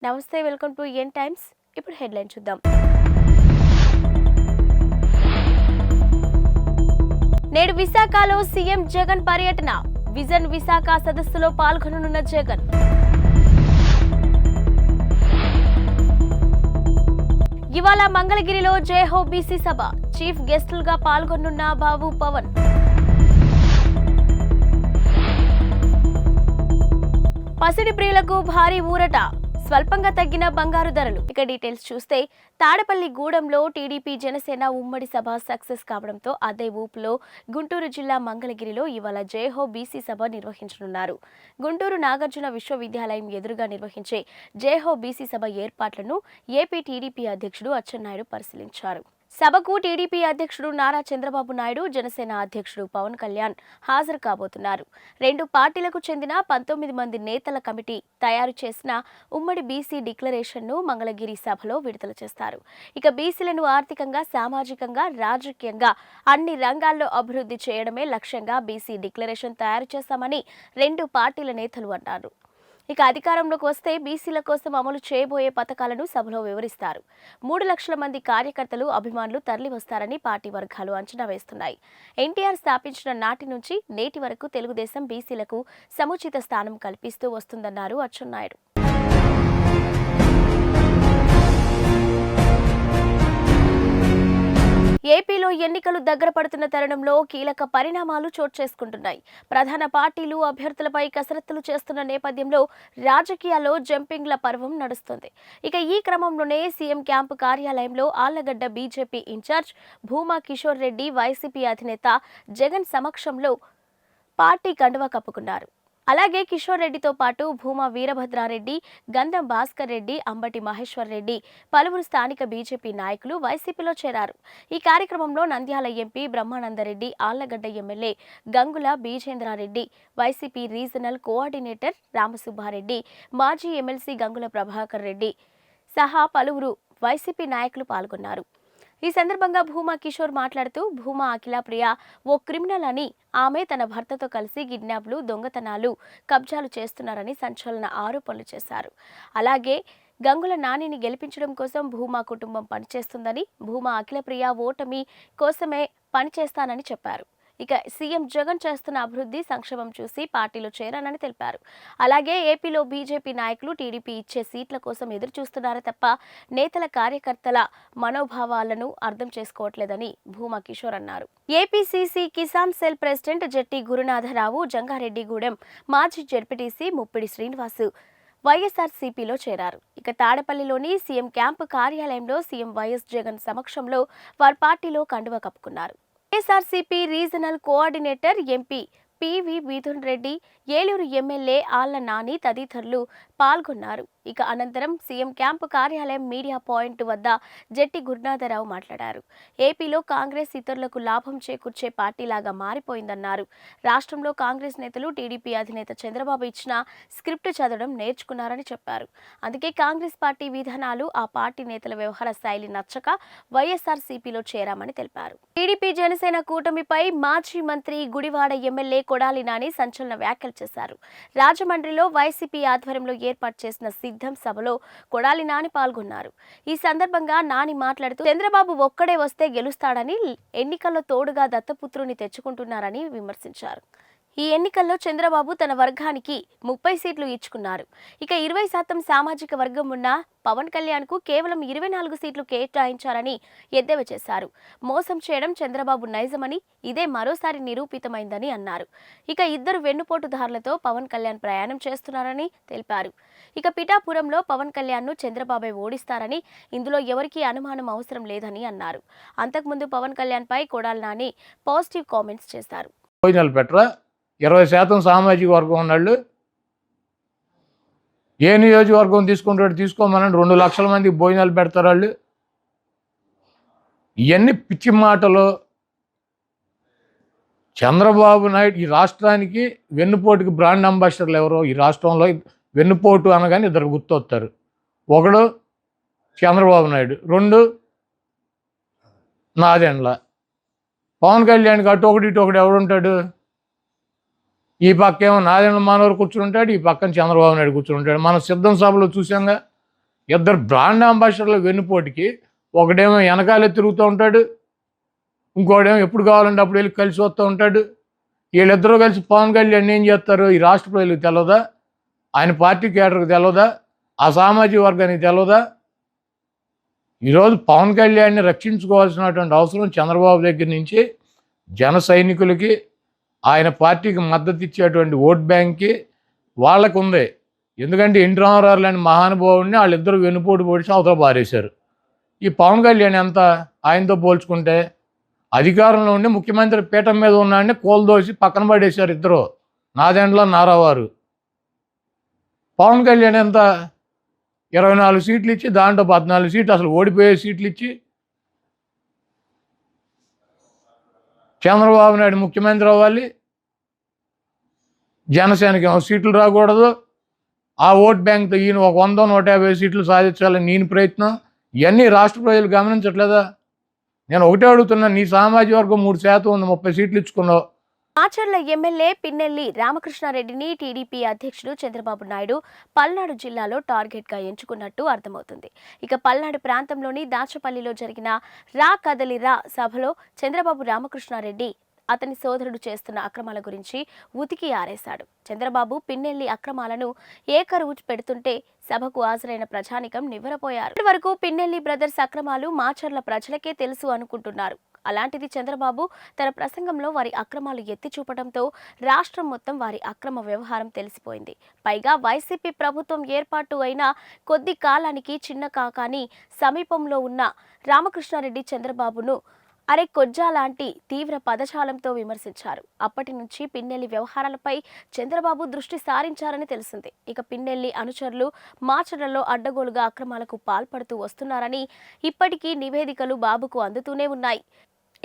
నమస్తే, welcome to n times. ఇప్పుడు headline చూద్దాం. నేడు విశాఖలో సీఎం జగన్ పర్యటన. విజన్ విశాఖ సదస్సులో పాల్గొననున్న జగన్. ఇవాళ మంగళగిరిలో జయహో బీసీ సభ. చీఫ్ గెస్టులుగా పాల్గొనున్న బాబు పవన్. పసిడి ప్రియులకు భారీ ఊరట. స్వల్పంగా తగ్గిన బంగారు ధరలు. ఇక డీటెయిల్స్ చూస్తే తాడపల్లి గూడెంలో టీడీపీ జనసేన ఉమ్మడి సభ సక్సెస్ కావడంతో అదే ఊపులో గుంటూరు జిల్లా మంగళగిరిలో ఇవాళ జయహో బీసీ సభ నిర్వహించనున్నారు. గుంటూరు నాగార్జున విశ్వవిద్యాలయం ఎదురుగా నిర్వహించే జయహో బీసీ సభ ఏర్పాట్లను ఏపీ టీడీపీ అధ్యక్షుడు అచ్చెన్నాయుడు పరిశీలించారు. సభకు టీడీపీ అధ్యక్షుడు నారా చంద్రబాబు నాయుడు, జనసేన అధ్యక్షుడు పవన్ కళ్యాణ్ హాజరు కాబోతున్నారు. రెండు పార్టీలకు చెందిన 19 మంది నేతల కమిటీ తయారు చేసిన ఉమ్మడి బీసీ డిక్లరేషన్ను మంగళగిరి సభలో విడుదల చేస్తారు. ఇక బీసీలను ఆర్థికంగా, సామాజికంగా, రాజకీయంగా అన్ని రంగాల్లో అభివృద్ధి చేయడమే లక్ష్యంగా బీసీ డిక్లరేషన్ తయారు చేశామని రెండు పార్టీల నేతలు అన్నారు. ఇక అధికారంలోకి వస్తే బీసీల కోసం అమలు చేయబోయే పథకాలను సభలో వివరిస్తారు. 3 లక్షల మంది కార్యకర్తలు, అభిమానులు తరలి వస్తారని పార్టీ వర్గాలు అంచనా వేస్తున్నాయి. ఎన్టీఆర్ స్థాపించిన నాటి నుంచి నేటి వరకు తెలుగుదేశం బీసీలకు సముచిత స్థానం కల్పిస్తూ వస్తుందన్నారు అచ్చెన్నాయుడు. ఏపీలో ఎన్నికలు దగ్గర పడుతున్న తరుణంలో కీలక పరిణామాలు చోటు చేసుకుంటున్నాయి. ప్రధాన పార్టీలు అభ్యర్థులపై కసరత్తులు చేస్తున్న నేపథ్యంలో రాజకీయాల్లో జంపింగ్ల పర్వం నడుస్తుంది. ఇక ఈ క్రమంలోనే సీఎం క్యాంపు కార్యాలయంలో Allagadda BJP incharge Bhuma Kishore Reddy, YCP అధినేత జగన్ సమక్షంలో పార్టీ కండువా కప్పుకున్నారు. అలాగే కిషోర్ రెడ్డితో పాటు భూమా వీరభద్రారెడ్డి, గంధం భాస్కర్ రెడ్డి, అంబటి మహేశ్వర్ రెడ్డి, పలువురు స్థానిక బీజేపీ నాయకులు వైసీపీలో చేరారు. ఈ కార్యక్రమంలో Nandyal MP Brahmananda Reddy, Allagadda MLA Gangula Bijendra Reddy, YCP regional coordinator Ramasubba Reddy, మాజీ ఎమ్మెల్సీ గంగుల ప్రభాకర్ రెడ్డి సహా పలువురు వైసీపీ నాయకులు పాల్గొన్నారు. ఈ సందర్భంగా భూమా కిషోర్ మాట్లాడుతూ, భూమా అఖిలప్రియ ఓ క్రిమినల్ అని, ఆమె తన భర్తతో కలిసి కిడ్నాప్లు, దొంగతనాలు, కబ్జాలు చేస్తున్నారని సంచలన ఆరోపణలు చేశారు. అలాగే గంగుల నానిని గెలిపించడం కోసం భూమా కుటుంబం పనిచేస్తుందని, భూమా అఖిలప్రియ ఓటమి కోసమే పనిచేస్తానని చెప్పారు. ఇక సీఎం జగన్ చేస్తున్న అభివృద్ధి, సంక్షేమం చూసి పార్టీలో చేరానని తెలిపారు. అలాగే ఏపీలో బీజేపీ నాయకులు టీడీపీ ఇచ్చే సీట్ల కోసం ఎదురు చూస్తున్నారే తప్ప నేతల, కార్యకర్తల మనోభావాలను అర్థం చేసుకోవట్లేదని భూమా కిషోర్ అన్నారు. APCC Kisan cell president Jetti Gurunatha Rao, Jangareddygudem మాజీ జెడ్పీటీసీ ముప్పిడి శ్రీనివాసు వైఎస్ఆర్సీపీలో చేరారు. ఇక తాడపల్లిలోని సీఎం క్యాంపు కార్యాలయంలో సీఎం వైఎస్ జగన్ సమక్షంలో వారి పార్టీలో కండువా కప్పుకున్నారు. YSRCP regional coordinator MP PV Mithun Reddy, Eluru MLA Alla Nani తదితరులు పాల్గొన్నారు. ఇక అనంతరం సీఎం క్యాంపు కార్యాలయం మీడియా పాయింట్ వద్ద జెట్టి గురునాథరావు మాట్లాడారు. ఏపీలో కాంగ్రెస్ ఇతరులకు లాభం చేకూర్చే పార్టీలాగా మారిపోయిందన్నారు. రాష్ట్రంలో కాంగ్రెస్ నేతలు టీడీపీ అధినేత చంద్రబాబు ఇచ్చిన స్క్రిప్ట్ చదవడం నేర్చుకున్నారని చెప్పారు. అందుకే కాంగ్రెస్ పార్టీ విధానాలు, ఆ పార్టీ నేతల వ్యవహార శైలి నచ్చక వైఎస్ఆర్సీపీలో చేరామని తెలిపారు. టీడీపీ జనసేన కూటమిపై మాజీ మంత్రి, గుడివాడ ఎమ్మెల్యే కొడాలి నాని సంచలన వ్యాఖ్యలు చేశారు. రాజమండ్రిలో వైసీపీ ఆధ్వర్యంలో ఏర్పాటు చేసిన సిద్ధం సభలో కొడాలి నాని పాల్గొన్నారు. ఈ సందర్భంగా నాని మాట్లాడుతూ, చంద్రబాబు ఒక్కడే వస్తే గెలుస్తాడని, ఎన్నికల్లో తోడుగా దత్తపుత్రుని తెచ్చుకుంటున్నారని విమర్శించారు. ఈ ఎన్నికల్లో చంద్రబాబు తన వర్గానికి 30 సీట్లు ఇచ్చుకున్నారు. ఇక 20% సామాజిక వర్గం ఉన్న పవన్ కళ్యాణ్ కు కేవలం 24 సీట్లు కేటాయించారని ఎద్దేవా చేశారు. మోసం చేయడం చంద్రబాబు నైజమని, ఇదే మరోసారి నిరూపితమైందని అన్నారు. ఇక ఇద్దరు వెన్నుపోటుదారులతో పవన్ కళ్యాణ్ ప్రయాణం చేస్తున్నారని తెలిపారు. ఇక పిఠాపురంలో పవన్ కళ్యాణ్ ను చంద్రబాబే ఓడిస్తారని, ఇందులో ఎవరికీ అనుమానం అవసరం లేదని అన్నారు. అంతకుముందు పవన్ కళ్యాణ్ పై కొడాలి నాని పాజిటివ్ కామెంట్స్ చేశారు. 20% సామాజిక వర్గం ఉన్నాళ్ళు ఏ నియోజకవర్గం తీసుకుంటాడు తీసుకోమని 2 లక్షల మందికి భోజనాలు పెడతారు వాళ్ళు. ఇవన్నీ పిచ్చి మాటలు. చంద్రబాబు నాయుడు ఈ రాష్ట్రానికి వెన్నుపోటుకి బ్రాండ్ అంబాసిడర్లు ఎవరో ఈ రాష్ట్రంలో వెన్నుపోటు అనగానే ఇద్దరు గుర్తొస్తారు. ఒకడు చంద్రబాబు నాయుడు, 2 నాదెండ్ల. పవన్ కళ్యాణ్కి అటు ఒకటి ఇటు ఒకటి ఎవడుంటాడు? ఈ పక్కేమో నారాయణ మనోహర్ కూర్చుంటాడు, ఈ పక్కన చంద్రబాబు నాయుడు కూర్చుంటాడు. మనం సిద్ధం సభలో చూసాంగా, ఇద్దరు బ్రాండ్ అంబాసిడర్ల వెన్నుపోటుకి ఒకడేమో వెనకాలే తిరుగుతూ ఉంటాడు, ఇంకోడేమో ఎప్పుడు కావాలంటే అప్పుడు వెళ్ళి కలిసి వస్తూ ఉంటాడు. వీళ్ళిద్దరూ కలిసి పవన్ కళ్యాణ్ ఏం చేస్తారు ఈ రాష్ట్ర ప్రజలకు తెలియదా? ఆయన పార్టీ కేడర్కి తెలియదా? ఆ సామాజిక వర్గానికి తెలియదా? ఈరోజు పవన్ కళ్యాణ్ని రక్షించుకోవాల్సినటువంటి అవసరం చంద్రబాబు దగ్గర నుంచి జన సైనికులకి, ఆయన పార్టీకి మద్దతు ఇచ్చేటువంటి ఓట్ బ్యాంక్కి వాళ్ళకు ఉంది. ఎందుకంటే ఎన్టీ రామారావు లాంటి మహానుభావుడిని వాళ్ళిద్దరూ వెన్నుపోటు పొడిచి అవతల పారేశారు. ఈ పవన్ కళ్యాణ్ ఎంత ఆయనతో పోల్చుకుంటే? అధికారంలో ఉండి ముఖ్యమంత్రి పీఠం మీద ఉన్నాడని కోల్దోసి పక్కన పడేశారు ఇద్దరు, నాదెండ్ల నారావారు. పవన్ కళ్యాణ్ ఎంత 24 సీట్లు ఇచ్చి దాంట్లో 14 సీట్లు అసలు ఓడిపోయే సీట్లు ఇచ్చి చంద్రబాబు నాయుడు ముఖ్యమంత్రి అవ్వాలి, జనసేనకి సీట్లు రాకూడదు, ఆ ఓట్ బ్యాంక్తో ఈయన ఒక 100-150 సీట్లు సాధించాలని నేను ప్రయత్నం. ఇవన్నీ రాష్ట్ర ప్రజలు గమనించట్లేదా? నేను ఒకటే అడుగుతున్నా, నీ సామాజిక వర్గం 3% ఉంది, 30 సీట్లు ఇచ్చుకున్నావు. మాచర్ల ఎమ్మెల్యే పిన్నెల్లి రామకృష్ణారెడ్డిని టీడీపీ అధ్యక్షుడు చంద్రబాబు నాయుడు పల్నాడు జిల్లాలో టార్గెట్గా ఎంచుకున్నట్టు అర్థమవుతుంది. ఇక పల్నాడు ప్రాంతంలోని దాచపల్లిలో జరిగిన రా కదలి రా సభలో చంద్రబాబు రామకృష్ణారెడ్డి అతని సోదరుడు చేస్తున్న అక్రమాల గురించి ఉతికి ఆరేశాడు. చంద్రబాబు పిన్నెల్లి అక్రమాలను ఏకరువు పెడుతుంటే సభకు హాజరైన ప్రజానికం నివ్వెరపోయారు. ఇప్పటి వరకు పిన్నెల్లి బ్రదర్స్ అక్రమాలు మాచర్ల ప్రజలకే తెలుసు అనుకుంటున్నారు. అలాంటిది చంద్రబాబు తన ప్రసంగంలో వారి అక్రమాలు ఎత్తి చూపడంతో రాష్ట్రం మొత్తం వారి అక్రమ వ్యవహారం తెలిసిపోయింది. పైగా వైసీపీ ప్రభుత్వం ఏర్పాటు అయిన కొద్ది కాలానికి చిన్న కాకాని సమీపంలో ఉన్న రామకృష్ణారెడ్డి చంద్రబాబును అరే కొజ్జా లాంటి తీవ్ర పదజాలంతో విమర్శించారు. అప్పటి నుంచి పిన్నెల్లి వ్యవహారాలపై చంద్రబాబు దృష్టి సారించారని తెలిసింది. ఇక పిన్నెల్లి అనుచరులు మాచర్లలో అడ్డగోలుగా అక్రమాలకు పాల్పడుతూ వస్తున్నారని ఇప్పటికీ నివేదికలు బాబుకు అందుతూనే ఉన్నాయి.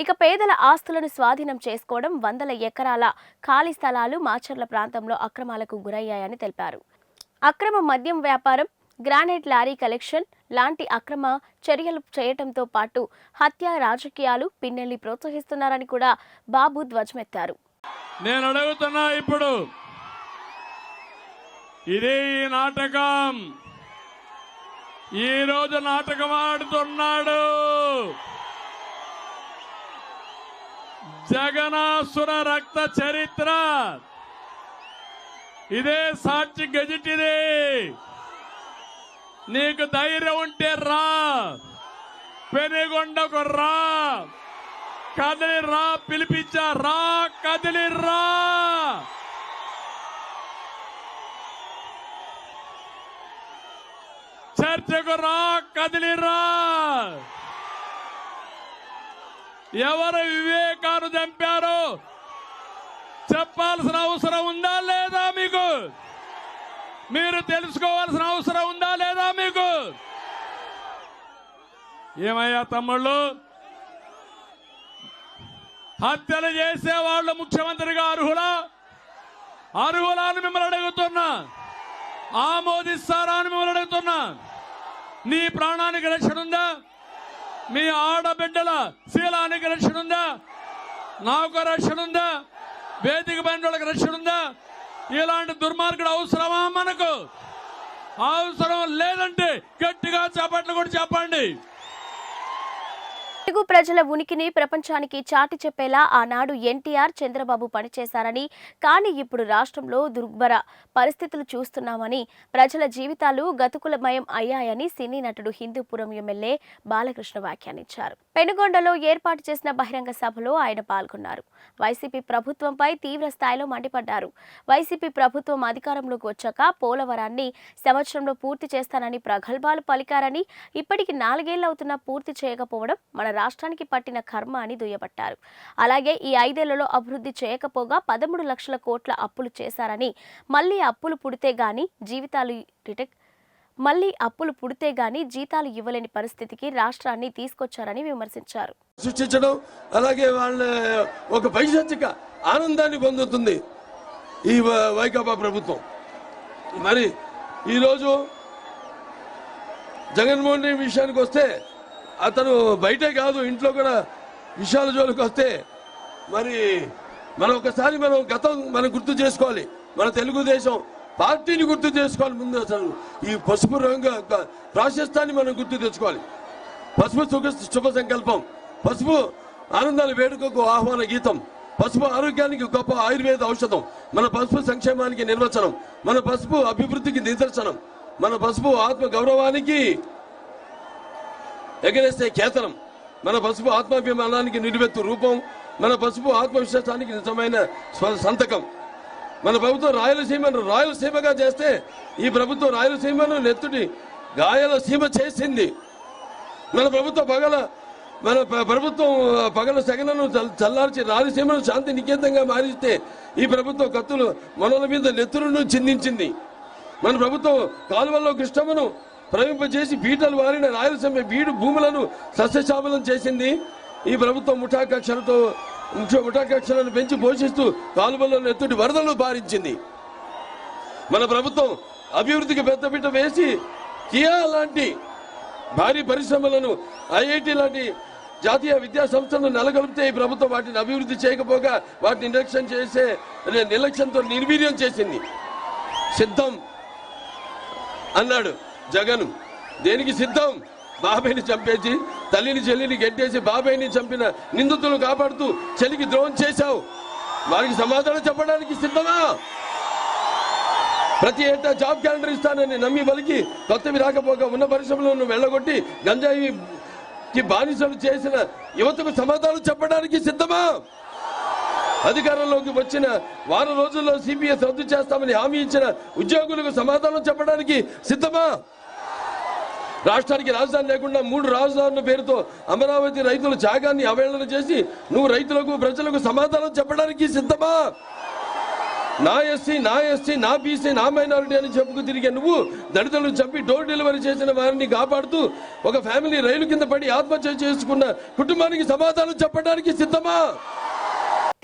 ఇక పేదల ఆస్తులను స్వాధీనం చేసుకోవడం, 100 ఎకరాల ఖాళీ స్థలాలు మాచర్ల ప్రాంతంలో అక్రమాలకు గురయ్యాయని తెలిపారు. అక్రమ మద్యం వ్యాపారం, గ్రానైట్ లారీ కలెక్షన్ లాంటి అక్రమ చర్యలు చేయటంతో పాటు హత్య రాజకీయాలు పిన్నెల్లి ప్రోత్సహిస్తున్నారని కూడా బాబు ధ్వజమెత్తారు. నేను అడుగుతున్నా, ఇప్పుడు ఇదే ఈ నాటకం, ఈ రోజు నాటకం ఆడుతున్నాడు. జగనాసుర రక్త చరిత్ర ఇదే, సాక్షి గెజిట్ ఇదే. నీకు ధైర్యం ఉంటే రా, పెనుగొండకు రా, కదిలి రా, పిలిపించా రా, కదిలి రా. చర్చకు రా, కదిలి రా. ఎవరు వివేకాన్ని చంపారో చెప్పాల్సిన అవసరం ఉందా లేదా మీకు? మీరు తెలుసుకోవాల్సిన అవసరం ఉందా లేదా మీకు? ఏమయ్యా తమ్ముళ్ళు, హత్యలు చేసే వాళ్ళు ముఖ్యమంత్రిగా అర్హులా? అర్హులా అని మిమ్మల్ని అడుగుతున్నా. ఆమోదిస్తారా అని మిమ్మల్ని అడుగుతున్నా. నీ ప్రాణానికి రక్షణ ఉందా? మీ ఆడబిడ్డల శీలానికి రక్షణ ఉందా? నాకు రక్షణ ఉందా? వేదిక పైన వాళ్ళకి రక్షణ ఉందా? ఇలాంటి దుర్మార్గుడు అవసరమా మనకు? అవసరం లేదంటే గట్టిగా చప్పట్లు కూడా చెప్పండి. తెలుగు ప్రజల ఉనికిని ప్రపంచానికి చాటి చెప్పేలా ఆనాడు ఎన్టీఆర్, చంద్రబాబు పనిచేశారని, కానీ ఇప్పుడు రాష్ట్రంలో దుర్భర పరిస్థితులు చూస్తున్నామని, ప్రజల జీవితాలు గతుకులమయం అయ్యాయని సినీ నటుడు హిందూపురం ఎమ్మెల్యే బాలకృష్ణ వ్యాఖ్యానించారు. పెనుగొండలో ఏర్పాటు చేసిన బహిరంగ సభలో ఆయన పాల్గొన్నారు. వైసీపీ ప్రభుత్వంపై తీవ్ర స్థాయిలో మండిపడ్డారు. వైసీపీ ప్రభుత్వం అధికారంలోకి వచ్చాక పోలవరాన్ని సంవత్సరంలో పూర్తి చేస్తానని ప్రగల్భాలు పలికారని, ఇప్పటికి 4 ఏళ్లు అవుతున్నా పూర్తి చేయకపోవడం మన రాష్ట్రానికి పట్టిన కర్మ అని దుయ్యబట్టారు. అలాగే ఈ 5 ఏళ్లలో అభివృద్ధి చేయకపోగా 13 లక్షల కోట్ల అప్పులు చేశారని, మళ్లీ అప్పులు పుడితే గాని జీతాలు ఇవ్వలేని పరిస్థితికి రాష్ట్రాన్ని తీసుకొచ్చారని విమర్శించారు. సృష్టించడం, అలాగే వాళ్ళ ఒక పైశాచిక ఆనందాన్ని పొందుతుంది ఈ వైకాపా ప్రభుత్వం. మరి ఈరోజు జగన్మోహన్ రెడ్డి విషయానికి వస్తే, అతను బయటే కాదు ఇంట్లో కూడా విషయాల జోలికి వస్తే, మరి మనం ఒకసారి గతం మనం గుర్తు చేసుకోవాలి. మన తెలుగుదేశం పార్టీని గుర్తు చేసుకోవాలి. ముందు అసలు ఈ పసుపు రంగు ప్రాశస్తాన్ని మనం గుర్తు తెచ్చుకోవాలి. పసుపు శుభ సంకల్పం, పసుపు ఆనందాల వేడుకకు ఆహ్వాన గీతం, పసుపు ఆరోగ్యానికి గొప్ప ఆయుర్వేద ఔషధం, మన పసుపు సంక్షేమానికి నిర్వచనం, మన పసుపు అభివృద్ధికి నిదర్శనం, మన పసుపు ఆత్మ గౌరవానికి ఎగరేసే కేతనం, మన పసుపు ఆత్మాభిమానానికి నిలువెత్తు రూపం, మన పసుపు ఆత్మవిశ్వాసానికి నిజమైన సంతకం. మన ప్రభుత్వం రాయలసీమను రాయలసీమగా చేస్తే ఈ ప్రభుత్వం రాయలసీమను నెత్తుటి గాయాల సీమ చేసింది. మన ప్రభుత్వం పగల సెగలను చల్లార్చి రాయలసీమను శాంతి నికేతంగా మారిస్తే ఈ ప్రభుత్వం కత్తులు మొనల మీద నెత్తులను చిందించింది. మన ప్రభుత్వం కాలువల్లో కృష్ణమ్మను ప్రవహింపజేసి బీటలు వారిన రాయలసీమ బీడు భూములను సస్యశామలం చేసింది. ఈ ప్రభుత్వం ముఠాకక్షలను పెంచి పోషిస్తూ కాలువల్లో నెత్తుటి వరదలు బారించింది. మన ప్రభుత్వం అభివృద్ధికి పెద్దపీట వేసి కియా లాంటి భారీ పరిశ్రమలను, ఐఐటి లాంటి జాతీయ విద్యా సంస్థలను నెలకొల్పితే ఈ ప్రభుత్వం వాటిని అభివృద్ధి చేయకపోగా వాటిని నిర్లక్ష్యంతో నిర్వీర్యం చేసింది. సిద్ధం అన్నాడు జగన్. దేనికి సిద్ధం? బాబాయిని చంపేసి తల్లిని చెల్లిని గెట్టేసి బాబాయిని చంపిన నిందితులను కాపాడుతూ చెల్లికి ద్రోహం చేశావు. వారికి సమాధానం చెప్పడానికి సిద్ధమా? ప్రతి ఏటా జాబ్ క్యాలెండర్ ఇస్తానని నమ్మి బలికి కొత్తవి రాకపోగా ఉన్న పరిశ్రమలను వెళ్ళగొట్టి గంజాయికి బానిసలు చేసిన యువతకు సమాధానం చెప్పడానికి సిద్ధమా? అధికారంలోకి వచ్చిన వారం రోజుల్లో సిపిఎస్ రద్దు చేస్తామని హామీ ఇచ్చిన ఉద్యోగులకు సమాధానం చెప్పడానికి సిద్ధమా? రాష్ట్రానికి రాజధాని లేకుండా 3 రాజధానుల పేరుతో అమరావతి రైతుల త్యాగాన్ని అవహేళన చేసి నువ్వు రైతులకు ప్రజలకు సమాధానం చెప్పడానికి సిద్ధమా? నా ఎస్సీ, నా బీసీ, నా మైనారిటీ అని చెప్పుకు తిరిగే నువ్వు దళితులను చంపి డోర్ డెలివరీ చేసిన వారిని కాపాడుతూ ఒక ఫ్యామిలీ రైలు కింద పడి ఆత్మహత్య చేసుకున్న కుటుంబానికి సమాధానం చెప్పడానికి సిద్ధమా?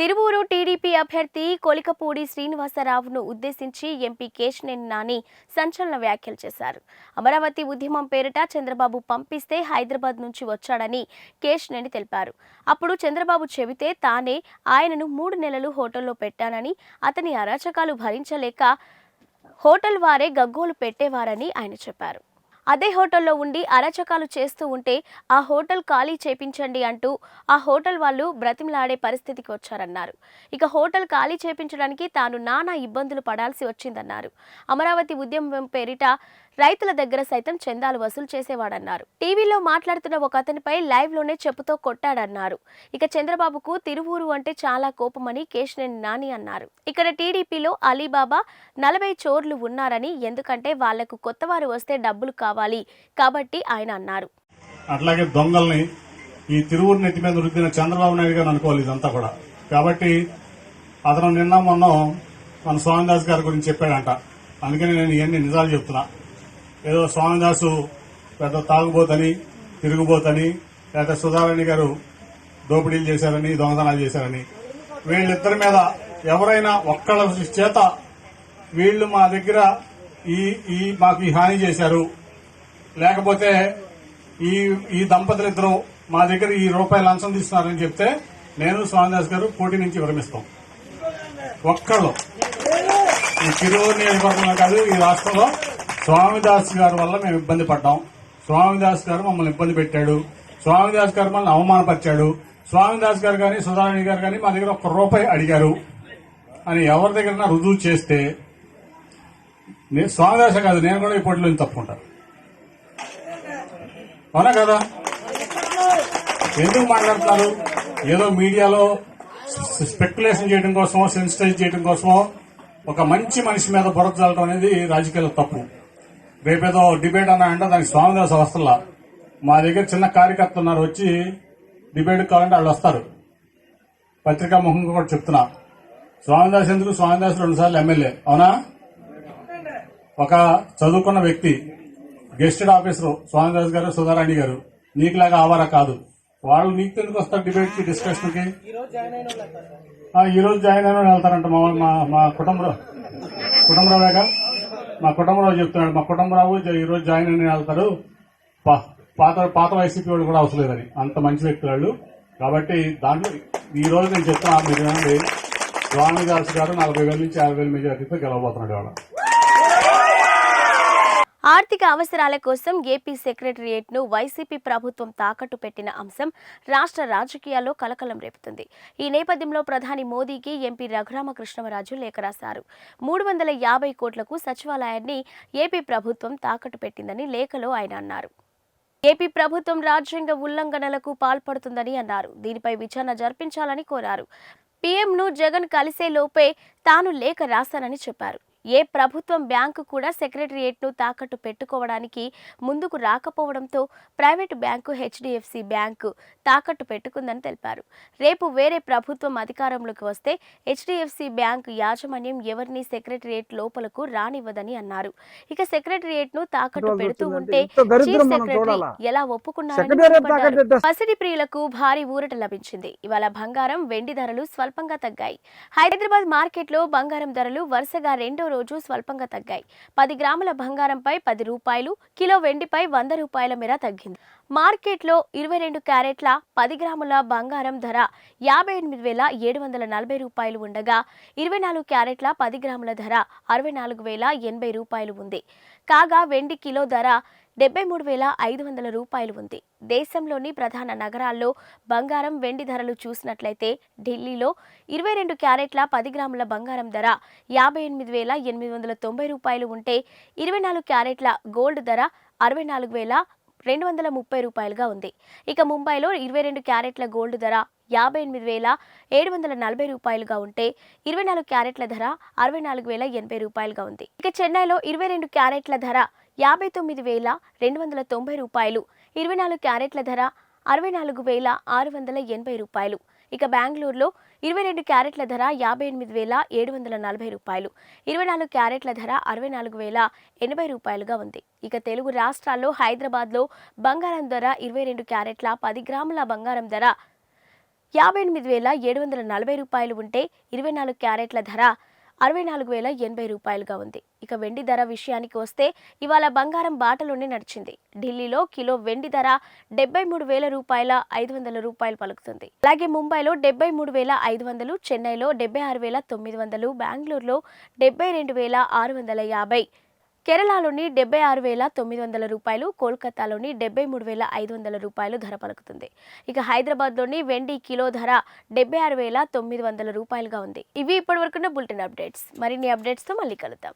తిరువూరు టీడీపీ అభ్యర్థి కొలికపూడి శ్రీనివాసరావును ఉద్దేశించి ఎంపీ కేశినేని నాని సంచలన వ్యాఖ్యలు చేశారు. అమరావతి ఉద్యమం పేరిట చంద్రబాబు పంపిస్తే హైదరాబాద్ నుంచి వచ్చాడని కేశినేని తెలిపారు. అప్పుడు చంద్రబాబు చెబితే తానే ఆయనను 3 నెలలు హోటల్లో పెట్టానని, అతని అరాచకాలు భరించలేక హోటల్ వారే గగ్గోలు పెట్టేవారని ఆయన చెప్పారు. అదే హోటల్లో ఉండి అరాచకాలు చేస్తూ ఉంటే ఆ హోటల్ ఖాళీ చేపించండి అంటూ ఆ హోటల్ వాళ్ళు బ్రతిమలాడే పరిస్థితికి వచ్చారన్నారు. ఇక హోటల్ ఖాళీ చేపించడానికి తాను నానా ఇబ్బందులు పడాల్సి వచ్చిందన్నారు. అమరావతి ఉద్యమం పేరిట రైతుల దగ్గర సైతం చందాలు వసూలు చేసేవాడన్నారు. టీవీలో మాట్లాడుతున్న ఒక అతనిపై లైవ్ లోనే చెప్పుతో కొట్టాడన్నారు. ఇక చంద్రబాబుకు తిరువూరు అంటే చాలా కోపమని కేశినేని నాని అన్నారు. ఇక్కడ టీడీపీలో అలీబాబా 40 చోర్లు ఉన్నారని, ఎందుకంటే వాళ్లకు కొత్తవారు వస్తే డబ్బులు కావాలి కాబట్టి ఆయన అన్నారు. అట్లాగే దొంగల్ని ఈ తిరువూరు నెత్తి మీద రుద్దిన చంద్రబాబు నాయుడు గారు అనుకోవాలి ఇదంతా కూడా. కాబట్టి అతను నిన్న మొన్న మన స్వామిదాస్ గారి గురించి చెప్పాడంట. అందుకని నేను ఇవన్నీ నిజాలు చెప్తున్నా. ఏదో స్వామిదాసు పెద్ద తాగుబోతని, తిరుగుబోతని, లేదా సుధారాణి గారు దోపిడీలు చేశారని, దొంగతనాలు చేశారని, వీళ్ళిద్దరి మీద ఎవరైనా ఒక్కళ్ళ చేత వీళ్ళు మా దగ్గర మాకు ఈ హాని చేశారు, లేకపోతే ఈ దంపతులిద్దరూ మా దగ్గర ఈ రూపాయలు లంచం తీసుకున్నారని చెప్తే నేను స్వామిదాస్ గారు పోటీ నుంచి విరమిస్తాం. ఒక్కళ్ళు ఈ తిరువూరు నియోజకవర్గంలో కాదు, ఈ రాష్ట్రంలో స్వామిదాస్ గారి వల్ల మేము ఇబ్బంది పడ్డాం. స్వామిదాస్ గారు మమ్మల్ని ఇబ్బంది పెట్టాడు. స్వామిదాస్ గారు మమ్మల్ని అవమానపరిచాడు. స్వామిదాస్ గారు కానీ సుధారాణి గారు కానీ మా దగ్గర 1 రూపాయి అడిగారు అని ఎవరి దగ్గర రుజువు చేస్తే స్వామిదాస కాదు, నేను కూడా ఈ పోటీలో తప్పుకుంటాను. అవునా కదా? ఎందుకు మాట్లాడుతున్నారు? ఏదో మీడియాలో స్పెక్యులేషన్ చేయడం కోసమో, సెన్సిటైజ్ చేయడం కోసమో ఒక మంచి మనిషి మీద బురద చల్లడం అనేది రాజకీయాల్లో తప్పు. రేపేదో డిబేట్ అన్నా అంటే దానికి స్వామిదాస్ అవస్థలా. మా దగ్గర చిన్న కార్యకర్త ఉన్నారు, వచ్చి డిబేట్ కావాలంటే వాళ్ళు వస్తారు. పత్రికా ముఖంగా కూడా చెప్తున్నా, స్వామిదాస్ ఎందుకు? స్వామిదాస్ 2 సార్లు ఎమ్మెల్యే. అవునా? ఒక చదువుకున్న వ్యక్తి, గెస్టెడ్ ఆఫీసర్ స్వామిదాస్ గారు, సుధారాణి గారు. నీకులాగా ఆవారా కాదు. వాళ్ళు నీకు ఎందుకు వస్తారు డిబేట్ కి, డిస్కషన్ కి? ఈ రోజు జాయిన్ అయిన వెళ్తారంట. మా కుటుంబరావుగా మా కుటుంబరావు చెప్తున్నాడు. మా కుటుంబరావు ఈ రోజు జాయిన్ అయిన వెళ్తారు. పాత వైసీపీ వాళ్ళు కూడా అవసరం లేదని, అంత మంచి వ్యక్తులు వాళ్ళు. కాబట్టి దాంట్లో ఈ రోజు నేను చెప్తున్నా, మీరు స్వామిదాస్ గారు 40,000 నుంచి 50,000 మెజార్టీతో గెలవబోతున్నాడు. వాళ్ళ ఆర్థిక అవసరాల కోసం ఏపీ సెక్రటరియేట్ను వైసీపీ ప్రభుత్వం తాకట్టు పెట్టిన అంశం రాష్ట్ర రాజకీయాల్లో కలకలం రేపుతుంది. ఈ నేపథ్యంలో ప్రధాని మోదీకి ఎంపీ రఘురామకృష్ణరాజు లేఖ రాశారు. 350 కోట్లకు సచివాలయాన్ని ఏపీ ప్రభుత్వం తాకట్టు పెట్టిందని లేఖలో ఆయన అన్నారు. ఏపీ ప్రభుత్వం రాజ్యాంగ ఉల్లంఘనలకు పాల్పడుతుందని అన్నారు. దీనిపై విచారణ జరిపించాలని కోరారు. పీఎంను జగన్ కలిసే లోపే తాను లేఖ రాశానని చెప్పారు. ఏ ప్రభుత్వం బ్యాంకు కూడా సెక్రటరియేట్ను తాకట్టు పెట్టుకోవడానికి ముందుకు రాకపోవడంతో ప్రైవేటు బ్యాంకు హెచ్డిఎఫ్సి బ్యాంకు తాకట్టు పెట్టుకుందని తెలిపారు. రేపు వేరే ప్రభుత్వం అధికారంలోకి వస్తే హెచ్డిఎఫ్సి బ్యాంకు యాజమాన్యం ఎవరిని సెక్రటరియేట్ లోపలకు రానివ్వదని అన్నారు. ఇక సెక్రటరియేట్ను తాకట్టు పెడుతూ ఉంటే చీఫ్ సెక్రటరీ ఎలా ఒప్పుకున్నారని పసిడి ప్రియులకు భారీ ఊరట లభించింది. ఇవాళ బంగారం, వెండి ధరలు స్వల్పంగా తగ్గాయి. హైదరాబాద్ మార్కెట్లో బంగారం ధరలు వరుసగా రెండో రోజు స్వల్పంగా తగ్గాయి. 10 గ్రాముల బంగారంపై 10 రూపాయలు, కిలో వెండిపై 100 రూపాయల మేర తగ్గింది. మార్కెట్లో 22 క్యారెట్ల 10 గ్రాముల బంగారం ధర 58,740 రూపాయలు ఉండగా 24 క్యారెట్ల 10 గ్రాముల ధర 64,080 రూపాయలు ఉంది. కాగా వెండి కిలో ధర 73,500 రూపాయలు ఉంది. దేశంలోని ప్రధాన నగరాల్లో బంగారం, వెండి ధరలు చూసినట్లయితే ఢిల్లీలో 22 క్యారెట్ల 10 గ్రాముల బంగారం ధర 58,890 రూపాయలు ఉంటే 24 క్యారెట్ల గోల్డ్ ధర 64,230 రూపాయలుగా ఉంది. ఇక ముంబైలో 22 క్యారెట్ల గోల్డ్ ధర 58,740 రూపాయలుగా ఉంటే 24 క్యారెట్ల ధర 64,080 రూపాయలుగా ఉంది. ఇక చెన్నైలో 22 క్యారెట్ల ధర 59,290 రూపాయలు, 24 క్యారెట్ల ధర 64,680 రూపాయలు. ఇక బెంగళూరులో 22 క్యారెట్ల ధర 58,740 రూపాయలు, 24 క్యారెట్ల ధర 64,080 రూపాయలుగా ఉంది. ఇక తెలుగు రాష్ట్రాల్లో హైదరాబాద్లో బంగారం ధర 22 క్యారెట్ల 10 గ్రాముల బంగారం ధర 58,740 రూపాయలు ఉంటే 24 క్యారెట్ల ధర 64,080 రూపాయలుగా ఉంది. ఇక వెండి ధర విషయానికి వస్తే ఇవాళ బంగారం బాటలోనే నడిచింది. ఢిల్లీలో కిలో వెండి ధర 73,000 రూపాయల 500 రూపాయలు పలుకుతుంది. అలాగే ముంబైలో 73,500, చెన్నైలో 76,900, బెంగళూరులో 72,650, కేరళలోని 76,900 రూపాయలు, కోల్కతాలోని 73,500 రూపాయలు ధర పలుకుతుంది. ఇక హైదరాబాద్లోని వెండి కిలో ధర 76,900 రూపాయలుగా ఉంది. ఇవి ఇప్పటివరకున్న బులెటిన్ అప్డేట్స్. మరిన్ని అప్డేట్స్తో మళ్ళీ కలుద్దాం.